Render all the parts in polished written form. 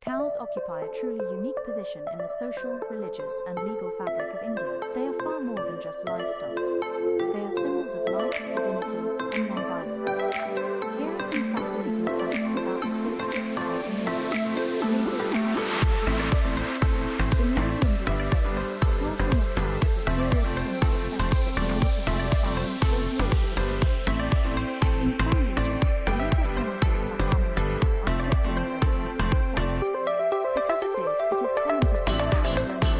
Cows occupy a truly unique position in the social, religious, and legal fabric of India. They are far more than just livestock. They are symbols of life, divinity, and non-violence. Here are some fascinating facts about the status of cows in India. The New Indian states, slaughtering of cows is a serious criminal offense that can lead to heavy fines or years of imprisonment. In some regions, the legal penalties for harming a cow are stricter than those in California. Because of this, it is common to see cows roaming free,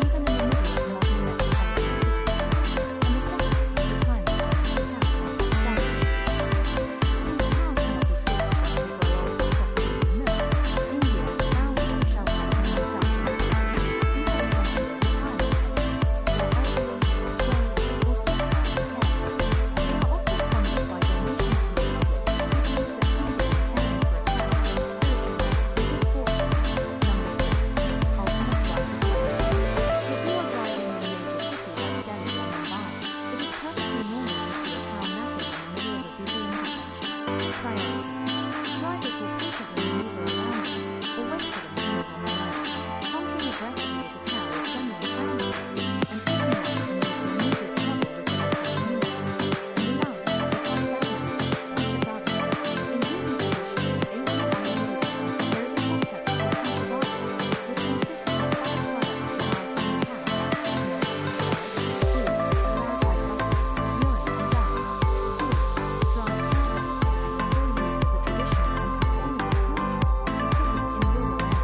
even in the middle of modern metropolitan cities. And the second is the time of harvest of cows, dairies. Since cows cannot be slaughtered as they grow old and stop producing milk, India has thousands of shelters and establishments. These are essentially retirement homes, where elderly, stray, or sick cows are cared for. They are often funded by donations from the public, which means that feeding and caring for a cow is spiritually to a good portion of the number of ultimate flight of life. If you are driving in a major city like Delhi or Mumbai, it is perfectly normal to see a cow napping in the middle of a busy intersection. Priority. Drivers will patiently maneuver around them, or wait for them to move on their own. Honking aggressively at a cow is generally frowned upon, and hitting them can lead to immediate trouble with the local community. And the last, the Pandavas, Panchavadas. In Hindu tradition and ancient Ayurveda, there is a concept called Panchavadas, which consists of 5 products derived from the cow: milk, blood, poo, clarified butter, urine, and dung. Poo, dried cow dung, is still used as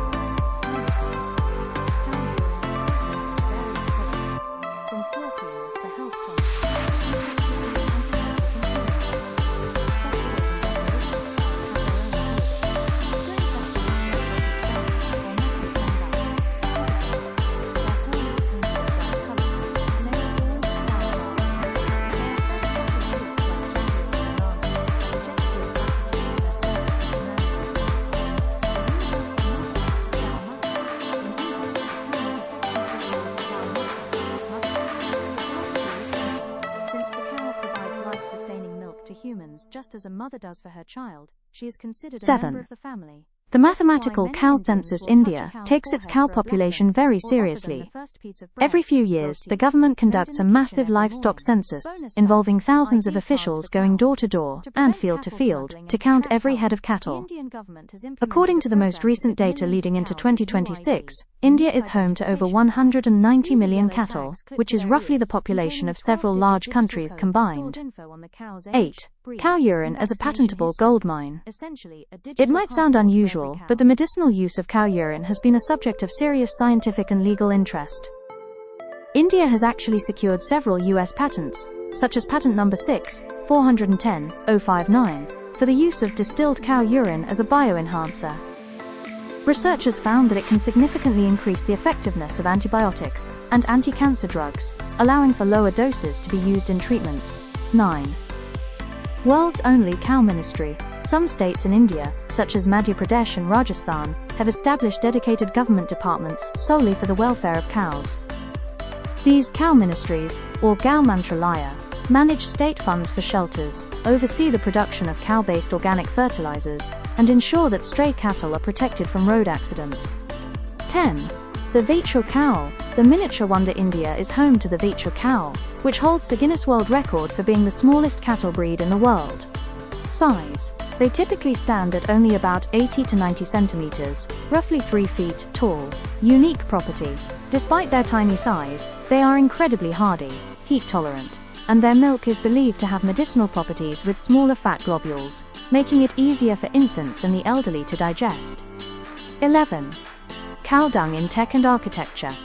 a traditional and sustainable fuel source for cooking in rural areas. Medicine. Cow urine is processed for various products, from floor cleaners to health products. Since the cow provides life-sustaining milk to humans just as a mother does for her child, she is considered a 7. member of the family. The mathematical cow census India takes its cow population very seriously. Every few years, the government conducts a massive livestock census, involving thousands of officials going door to door and field to field to count every head of cattle. According to the most recent data leading into 2026, India is home to over 190 million cattle, which is roughly the population of several large countries combined. 8. Cow urine as a patentable goldmine. It might sound unusual, but the medicinal use of cow urine has been a subject of serious scientific and legal interest. India has actually secured several US patents, such as patent number 6/410/059, for the use of distilled cow urine as a bioenhancer. Researchers found that it can significantly increase the effectiveness of antibiotics and anti-cancer drugs, allowing for lower doses to be used in treatments. 9. World's only cow ministry. Some states in India, such as Madhya Pradesh and Rajasthan, have established dedicated government departments solely for the welfare of cows. These cow ministries, or Gau Mantralaya, manage state funds for shelters, oversee the production of cow-based organic fertilizers, and ensure that stray cattle are protected from road accidents. 10. The Veitchur cow. The miniature wonder India is home to the Veitchur cow, which holds the Guinness World Record for being the smallest cattle breed in the world. Size. They typically stand at only about 80 to 90 centimeters, roughly 3 feet, tall. Unique property. Despite their tiny size, they are incredibly hardy, heat-tolerant, and their milk is believed to have medicinal properties with smaller fat globules, making it easier for infants and the elderly to digest. 11. Cow dung in tech and architecture.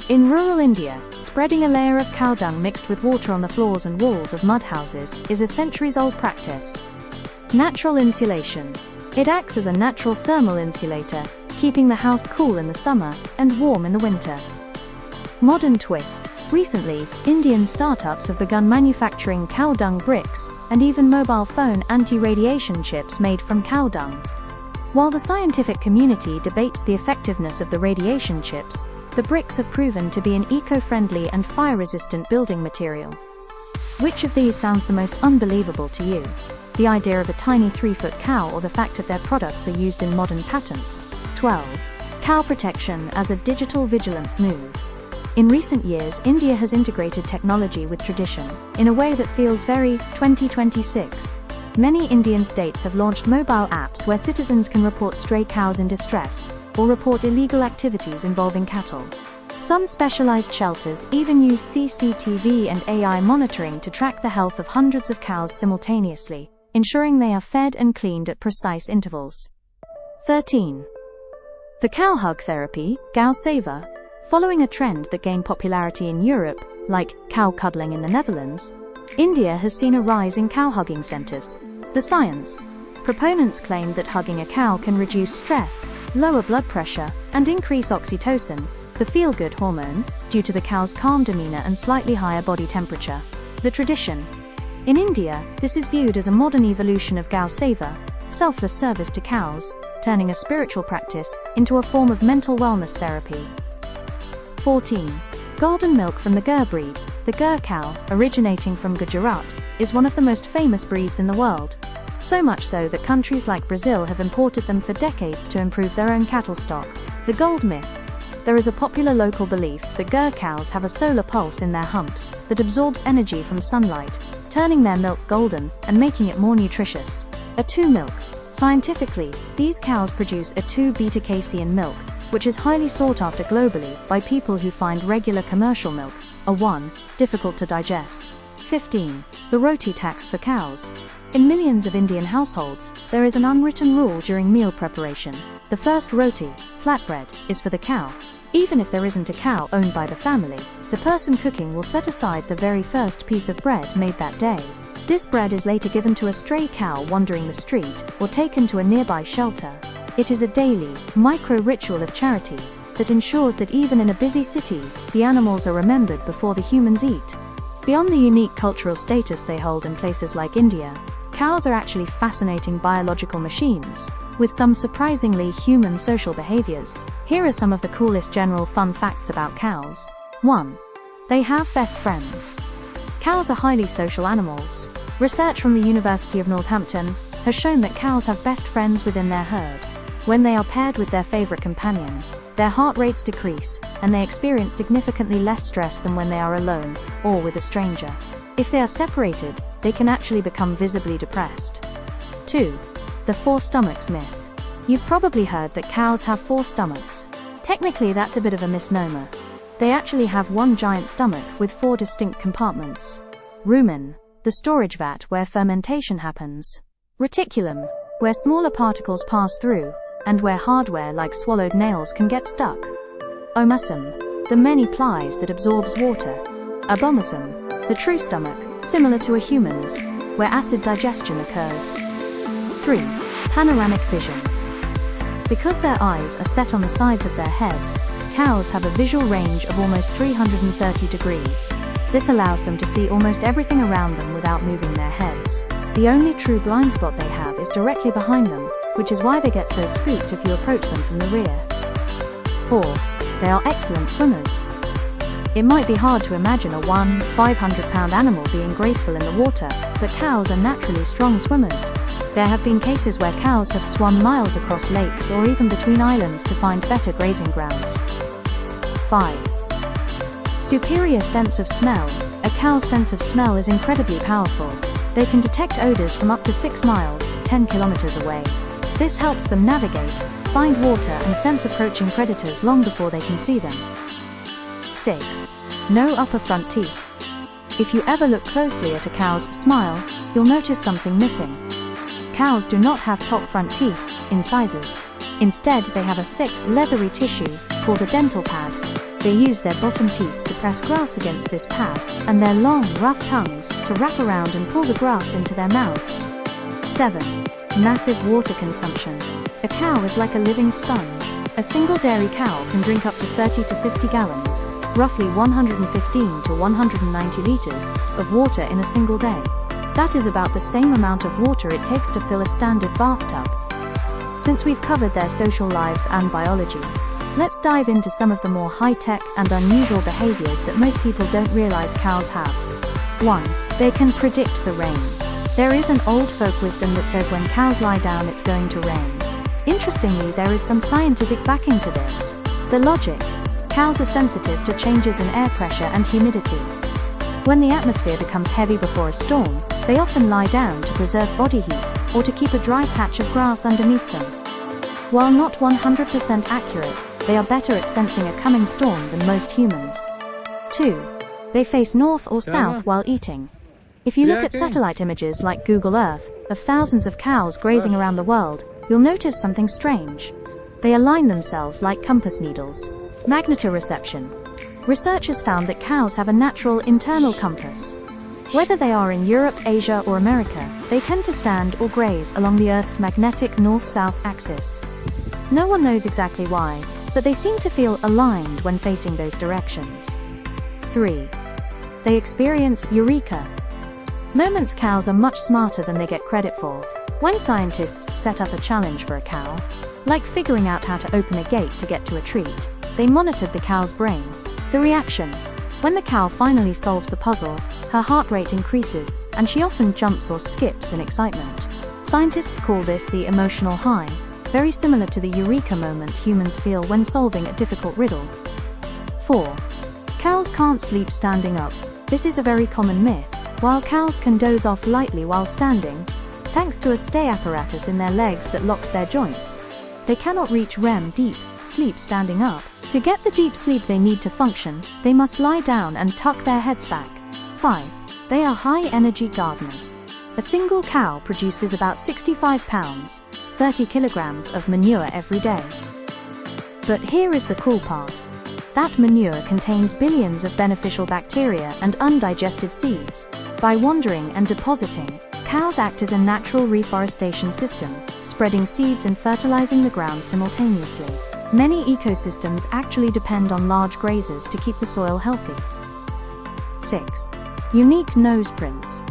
In rural India, spreading a layer of cow dung mixed with water on the floors and walls of mud houses is a centuries-old practice. Natural insulation. It acts as a natural thermal insulator, keeping the house cool in the summer and warm in the winter. Modern twist. Recently, Indian startups have begun manufacturing cow dung bricks and even mobile phone anti-radiation chips made from cow dung. While the scientific community debates the effectiveness of the radiation chips, the bricks have proven to be an eco-friendly and fire-resistant building material. Which of these sounds the most unbelievable to you? The idea of a tiny 3-foot cow or the fact that their products are used in modern patents? 12. Cow protection as a digital vigilance move. In recent years, India has integrated technology with tradition in a way that feels very 2026. Many Indian states have launched mobile apps where citizens can report stray cows in distress or report illegal activities involving cattle. Some specialized shelters even use CCTV and AI monitoring to track the health of hundreds of cows simultaneously, ensuring they are fed and cleaned at precise intervals. 13. The cow hug therapy, Gau Seva. Following a trend that gained popularity in Europe, like cow cuddling in the Netherlands, India has seen a rise in cow hugging centers. The science. Proponents claim that hugging a cow can reduce stress, lower blood pressure, and increase oxytocin, the feel-good hormone, due to the cow's calm demeanor and slightly higher body temperature. The tradition. In India, this is viewed as a modern evolution of Gau Seva, selfless service to cows, turning a spiritual practice into a form of mental wellness therapy. 14. Golden milk from the Gur breed. The Gur cow, originating from Gujarat, is one of the most famous breeds in the world. So much so that countries like Brazil have imported them for decades to improve their own cattle stock. The gold myth. There is a popular local belief that Gur cows have a solar pulse in their humps that absorbs energy from sunlight, turning their milk golden and making it more nutritious. A2 milk. Scientifically, these cows produce A2 beta-casein milk, which is highly sought after globally by people who find regular commercial milk, A1, difficult to digest. 15. The roti tax for cows. In millions of Indian households, there is an unwritten rule during meal preparation. The first roti, flatbread, is for the cow. Even if there isn't a cow owned by the family, the person cooking will set aside the very first piece of bread made that day. This bread is later given to a stray cow wandering the street or taken to a nearby shelter. It is a daily, micro-ritual of charity that ensures that even in a busy city, the animals are remembered before the humans eat. Beyond the unique cultural status they hold in places like India, cows are actually fascinating biological machines, with some surprisingly human social behaviors. Here are some of the coolest general fun facts about cows. 1. They have best friends. Cows are highly social animals. Research from the University of Northampton has shown that cows have best friends within their herd. When they are paired with their favorite companion, their heart rates decrease, and they experience significantly less stress than when they are alone, or with a stranger. If they are separated, they can actually become visibly depressed. 2. The 4 stomachs myth. You've probably heard that cows have 4 stomachs. Technically, that's a bit of a misnomer. They actually have one giant stomach with 4 distinct compartments. Rumen, the storage vat where fermentation happens. Reticulum, where smaller particles pass through, and where hardware like swallowed nails can get stuck. Omasum, the many plies that absorbs water. Abomasum, the true stomach, similar to a human's, where acid digestion occurs. 3. Panoramic vision. Because their eyes are set on the sides of their heads, cows have a visual range of almost 330 degrees. This allows them to see almost everything around them without moving their heads. The only true blind spot they have is directly behind them, which is why they get so spooked if you approach them from the rear. 4. They are excellent swimmers. It might be hard to imagine a 500-pound animal being graceful in the water, but cows are naturally strong swimmers. There have been cases where cows have swum miles across lakes or even between islands to find better grazing grounds. 5. Superior sense of smell. A cow's sense of smell is incredibly powerful. They can detect odors from up to 6 miles, 10 kilometers away. This helps them navigate, find water and sense approaching predators long before they can see them. 6. No upper front teeth. If you ever look closely at a cow's smile, you'll notice something missing. Cows do not have top front teeth, incisors. Instead, they have a thick, leathery tissue, called a dental pad. They use their bottom teeth to press grass against this pad, and their long, rough tongues to wrap around and pull the grass into their mouths. 7. Massive water consumption. A cow is like a living sponge. A single dairy cow can drink up to 30 to 50 gallons, roughly 115 to 190 liters, of water in a single day. That is about the same amount of water it takes to fill a standard bathtub. Since we've covered their social lives and biology, let's dive into some of the more high-tech and unusual behaviors that most people don't realize cows have. 1. They can predict the rain. There is an old folk wisdom that says when cows lie down it's going to rain. Interestingly, there is some scientific backing to this. The logic: cows are sensitive to changes in air pressure and humidity. When the atmosphere becomes heavy before a storm, they often lie down to preserve body heat or to keep a dry patch of grass underneath them. While not 100% accurate, they are better at sensing a coming storm than most humans. 2. They face north or south while eating. If you look at satellite images like Google Earth of thousands of cows grazing around the world, you'll notice something strange. They align themselves like compass needles. Magnetoreception. Researchers found that cows have a natural internal compass. Whether they are in Europe, Asia, or America, they tend to stand or graze along the Earth's magnetic north-south axis. No one knows exactly why, but they seem to feel aligned when facing those directions. 3. They experience eureka moments. Cows are much smarter than they get credit for. When scientists set up a challenge for a cow, like figuring out how to open a gate to get to a treat, they monitored the cow's brain. The reaction: when the cow finally solves the puzzle, her heart rate increases, and she often jumps or skips in excitement. Scientists call this the emotional high, very similar to the eureka moment humans feel when solving a difficult riddle. 4. Cows can't sleep standing up. This is a very common myth. While cows can doze off lightly while standing, thanks to a stay apparatus in their legs that locks their joints, they cannot reach REM deep sleep standing up. To get the deep sleep they need to function, they must lie down and tuck their heads back. 5. They are high-energy gardeners. A single cow produces about 65 pounds, 30 kilograms of manure every day. But here is the cool part. That manure contains billions of beneficial bacteria and undigested seeds. By wandering and depositing, cows act as a natural reforestation system, spreading seeds and fertilizing the ground simultaneously. Many ecosystems actually depend on large grazers to keep the soil healthy. 6. Unique nose prints.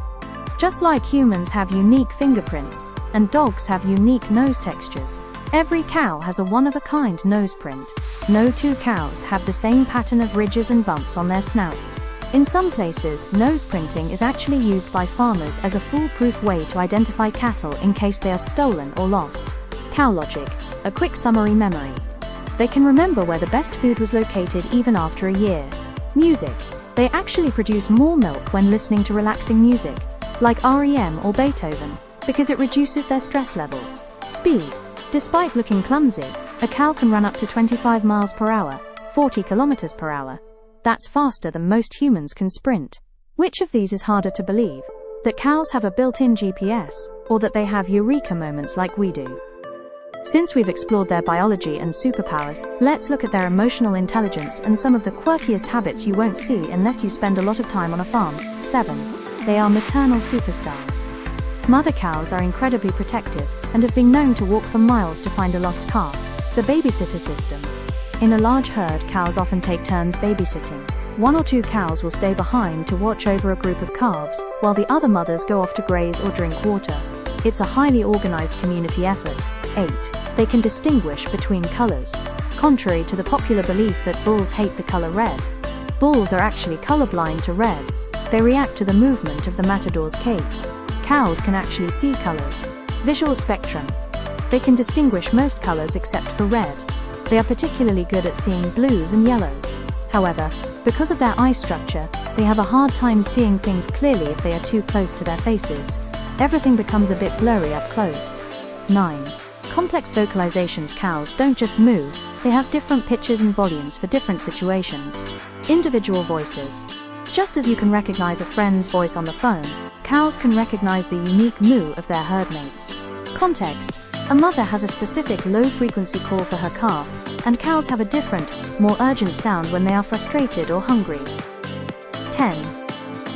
Just like humans have unique fingerprints, and dogs have unique nose textures, every cow has a one-of-a-kind nose print. No two cows have the same pattern of ridges and bumps on their snouts. In some places, nose printing is actually used by farmers as a foolproof way to identify cattle in case they are stolen or lost. Cow logic: a quick summary memory. They can remember where the best food was located even after a year. Music: they actually produce more milk when listening to relaxing music, like REM or Beethoven, because it reduces their stress levels. Speed: despite looking clumsy, a cow can run up to 25 miles per hour, 40 kilometers per hour. That's faster than most humans can sprint. Which of these is harder to believe? That cows have a built-in GPS, or that they have eureka moments like we do? Since we've explored their biology and superpowers, let's look at their emotional intelligence and some of the quirkiest habits you won't see unless you spend a lot of time on a farm. 7. They are maternal superstars. Mother cows are incredibly protective and have been known to walk for miles to find a lost calf. The babysitter system. In a large herd, cows often take turns babysitting. 1 or 2 cows will stay behind to watch over a group of calves, while the other mothers go off to graze or drink water. It's a highly organized community effort. 8. They can distinguish between colors. Contrary to the popular belief that bulls hate the color red, bulls are actually colorblind to red. They react to the movement of the matador's cape. Cows can actually see colors. Visual spectrum. They can distinguish most colors except for red. They are particularly good at seeing blues and yellows. However, because of their eye structure, they have a hard time seeing things clearly if they are too close to their faces. Everything becomes a bit blurry up close. 9. Complex vocalizations. Cows don't just moo, they have different pitches and volumes for different situations. Individual voices. Just as you can recognize a friend's voice on the phone, cows can recognize the unique moo of their herd mates. Context. A mother has a specific low-frequency call for her calf, and cows have a different, more urgent sound when they are frustrated or hungry. 10.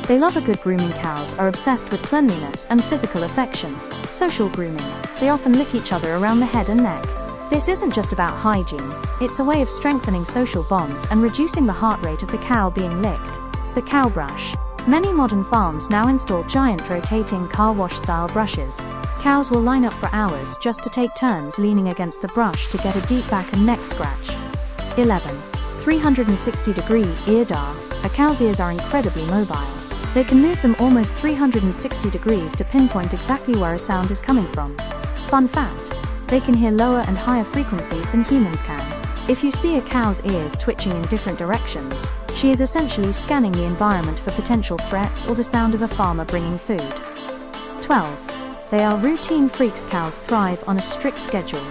They love a good grooming. Cows are obsessed with cleanliness and physical affection. Social grooming. They often lick each other around the head and neck. This isn't just about hygiene, it's a way of strengthening social bonds and reducing the heart rate of the cow being licked. The cow brush. Many modern farms now install giant rotating car wash-style brushes. Cows will line up for hours just to take turns leaning against the brush to get a deep back and neck scratch. 11. 360-degree ear dar. A cow's ears are incredibly mobile. They can move them almost 360 degrees to pinpoint exactly where a sound is coming from. Fun fact: They can hear lower and higher frequencies than humans can. If you see a cow's ears twitching in different directions, she is essentially scanning the environment for potential threats or the sound of a farmer bringing food. 12. They are routine freaks. Cows thrive on a strict schedule.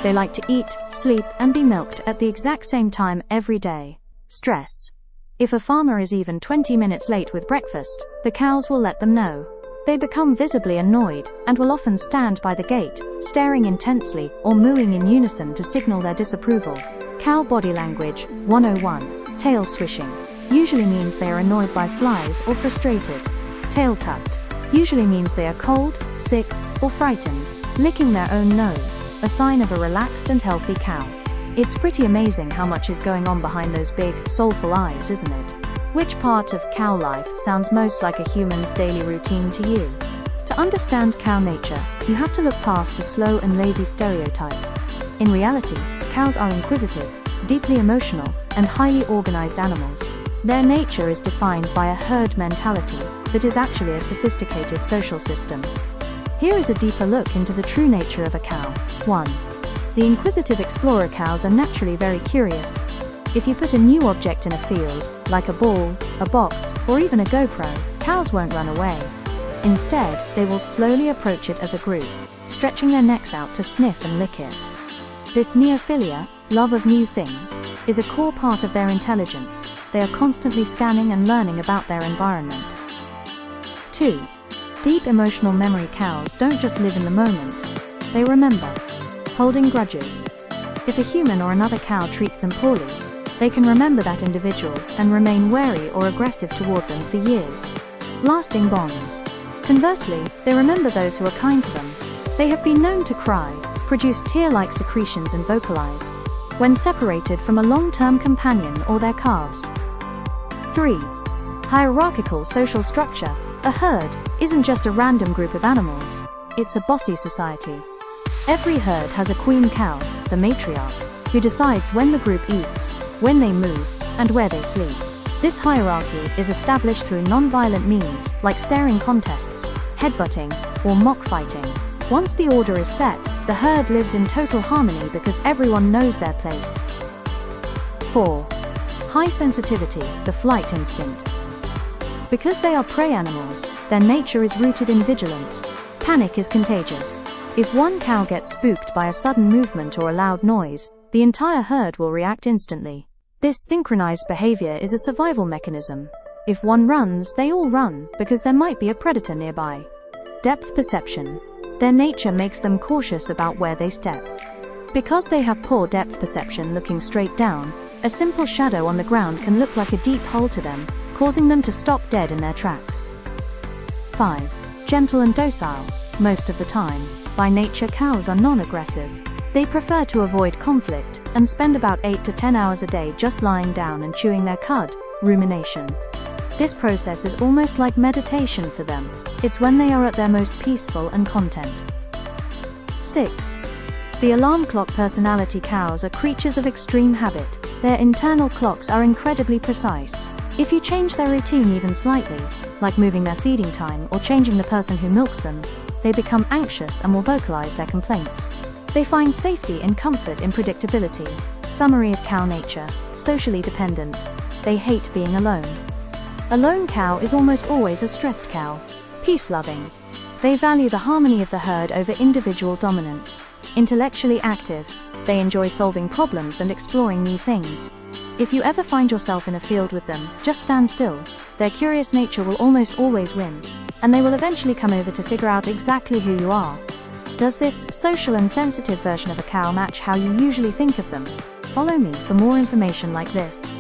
They like to eat, sleep, and be milked at the exact same time every day. Stress. If a farmer is even 20 minutes late with breakfast, the cows will let them know. They become visibly annoyed, and will often stand by the gate, staring intensely, or mooing in unison to signal their disapproval. Cow body language, 101. Tail swishing. Usually means they are annoyed by flies or frustrated. Tail tucked. Usually means they are cold, sick, or frightened. Licking their own nose, a sign of a relaxed and healthy cow. It's pretty amazing how much is going on behind those big, soulful eyes, isn't it? Which part of cow life sounds most like a human's daily routine to you? To understand cow nature, you have to look past the slow and lazy stereotype. In reality, cows are inquisitive, deeply emotional, and highly organized animals. Their nature is defined by a herd mentality that is actually a sophisticated social system. Here is a deeper look into the true nature of a cow. 1. The inquisitive explorer. Cows are naturally very curious. If you put a new object in a field, like a ball, a box, or even a GoPro, cows won't run away. Instead, they will slowly approach it as a group, stretching their necks out to sniff and lick it. This neophilia, love of new things, is a core part of their intelligence. They are constantly scanning and learning about their environment. 2. Deep emotional memory. Cows don't just live in the moment. They remember. Holding grudges. If a human or another cow treats them poorly, they can remember that individual and remain wary or aggressive toward them for years. Lasting bonds. Conversely, they remember those who are kind to them. They have been known to cry, produce tear-like secretions, and vocalize when separated from a long-term companion or their calves. 3. Hierarchical social structure. A herd isn't just a random group of animals, it's a bossy society. Every herd has a queen cow, the matriarch, who decides when the group eats, when they move, and where they sleep. This hierarchy is established through non-violent means like staring contests, headbutting, or mock fighting. Once the order is set, the herd lives in total harmony because everyone knows their place. 4. High sensitivity, the flight instinct. Because they are prey animals, their nature is rooted in vigilance. Panic is contagious. If one cow gets spooked by a sudden movement or a loud noise, the entire herd will react instantly. This synchronized behavior is a survival mechanism. If one runs, they all run, because there might be a predator nearby. Depth perception. Their nature makes them cautious about where they step. Because they have poor depth perception looking straight down, a simple shadow on the ground can look like a deep hole to them, causing them to stop dead in their tracks. 5. Gentle and docile. Most of the time, by nature, cows are non-aggressive. They prefer to avoid conflict, and spend about 8 to 10 hours a day just lying down and chewing their cud, rumination. This process is almost like meditation for them. It's when they are at their most peaceful and content. 6. The alarm clock personality. Cows are creatures of extreme habit. Their internal clocks are incredibly precise. If you change their routine even slightly, like moving their feeding time or changing the person who milks them, they become anxious and will vocalize their complaints. They find safety and comfort in predictability. Summary of cow nature: socially dependent. They hate being alone. A lone cow is almost always a stressed cow. Peace-loving. They value the harmony of the herd over individual dominance. Intellectually active. They enjoy solving problems and exploring new things. If you ever find yourself in a field with them, just stand still. Their curious nature will almost always win, and they will eventually come over to figure out exactly who you are. Does this social and sensitive version of a cow match how you usually think of them? Follow me for more information like this.